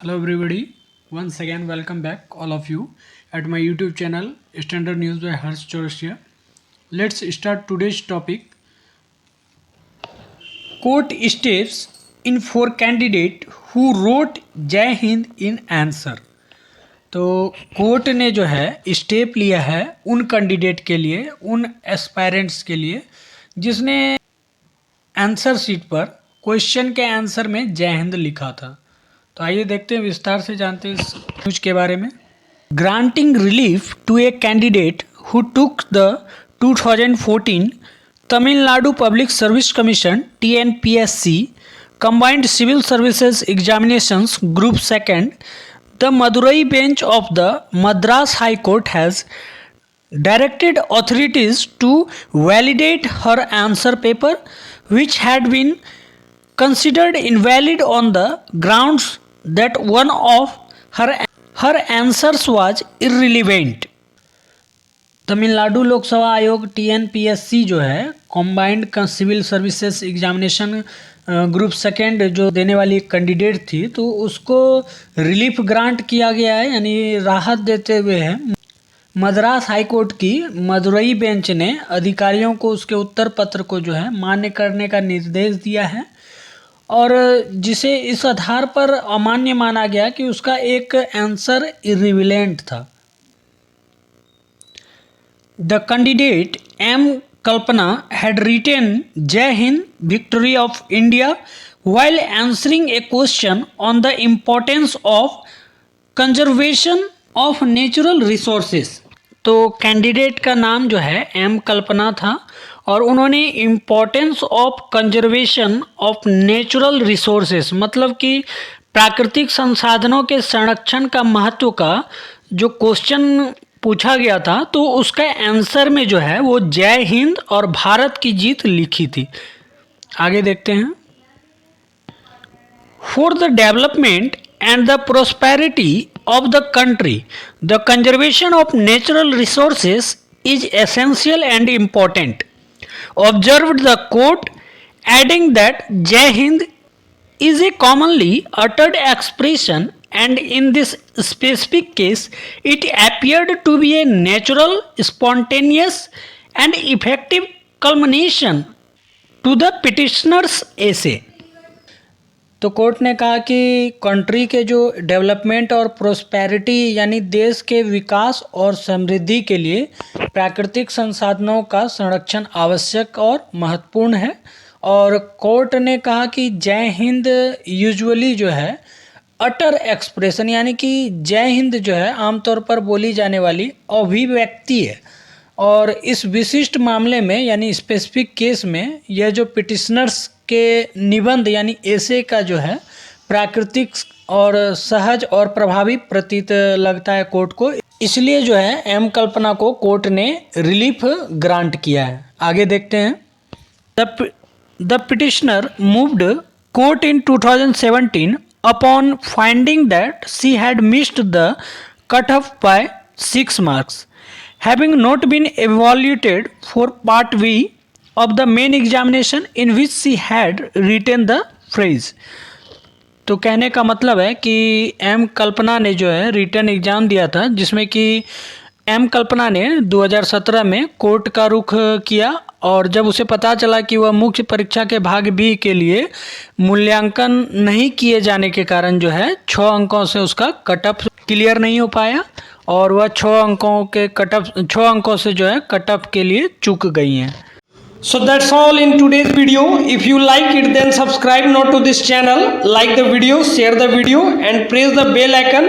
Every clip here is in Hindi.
Hello everybody, once again welcome back all of you at my YouTube channel Standard News by Harsh Chaurasia. Let's start today's topic. Court steps in for candidate who wrote Jai Hind in answer. तो कोर्ट ने जो है स्टेप लिया है उन कैंडिडेट के लिए, उन एस्पायरेंट्स के लिए जिसने आंसर शीट पर क्वेश्चन के आंसर में जय हिंद लिखा था। तो आइए देखते हैं, विस्तार से जानते हैं इस न्यूज के बारे में। Granting relief to a candidate who took the 2014 Tamil Nadu public service commission TNPSC combined civil services examinations group second, the Madurai bench of the Madras high court has directed authorities to validate her answer paper, which had been considered invalid on the grounds that one of her answers was irrelevant. Tamil Nadu Lok Sabha आयोग TNPSC जो है combined civil services examination group second जो देने वाली कैंडिडेट थी, तो उसको रिलीफ ग्रांट किया गया है, यानी राहत देते हुए है। मद्रास हाई कोर्ट की मदुरई बेंच ने अधिकारियों को उसके उत्तर पत्र को जो है मान्य करने का निर्देश दिया है, और जिसे इस आधार पर अमान्य माना गया कि उसका एक आंसर इर्रिलेवेंट था। The candidate M. Kalpana had written Jai Hind, Victory of India, while answering a question on the importance of conservation of natural resources. तो कैंडिडेट का नाम जो है M. कल्पना था और उन्होंने importance of conservation of natural resources, मतलब कि प्राकृतिक संसाधनों के संरक्षण का महत्व का जो क्वेश्चन पूछा गया था, तो उसका आंसर में जो है वो जय हिंद और भारत की जीत लिखी थी। आगे देखते हैं। For the development and the prosperity of the country, the conservation of natural resources is essential and important, observed the court, adding that Jai Hind is a commonly uttered expression, and in this specific case it appeared to be a natural, spontaneous and effective culmination to the petitioner's essay. तो कोर्ट ने कहा कि कंट्री के जो डेवलपमेंट और प्रोस्पेरिटी यानी देश के विकास और समृद्धि के लिए प्राकृतिक संसाधनों का संरक्षण आवश्यक और महत्वपूर्ण है। और कोर्ट ने कहा कि जय हिंद यूजुअली जो है अटर एक्सप्रेशन, यानी कि जय हिंद जो है आमतौर पर बोली जाने वाली अभिव्यक्ति है, और इस विशिष्ट मामले में यानी स्पेसिफिक केस में यह जो पिटिशनर्स के निबंध यानी एसे का जो है प्राकृतिक और सहज और प्रभावी प्रतीत लगता है कोर्ट को, इसलिए जो है M. कल्पना को कोर्ट ने रिलीफ ग्रांट किया है। आगे देखते हैं। The petitioner moved court in 2017 upon finding that she had missed the cut off by 6 marks, having not been evaluated for part B of the main examination in which she had written the phrase. तो कहने का मतलब है कि M. कल्पना ने जो है रिटन एग्ज़ाम दिया था, जिसमें कि M. कल्पना ने 2017 में कोर्ट का रुख किया, और जब उसे पता चला कि वह मुख्य परीक्षा के भाग B के लिए मूल्यांकन नहीं किए जाने के कारण जो है 6 अंकों से उसका कट ऑफ क्लियर नहीं हो पाया, और वह 6 अंकों से जो है कट ऑफ के लिए चूक गई हैं। So that's all in today's video. If you like it, then subscribe now to this channel, like the video, share the video and press the bell icon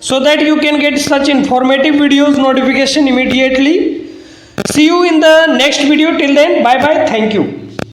so that you can get such informative videos notification immediately. See you in the next video. Till then, bye bye. Thank you.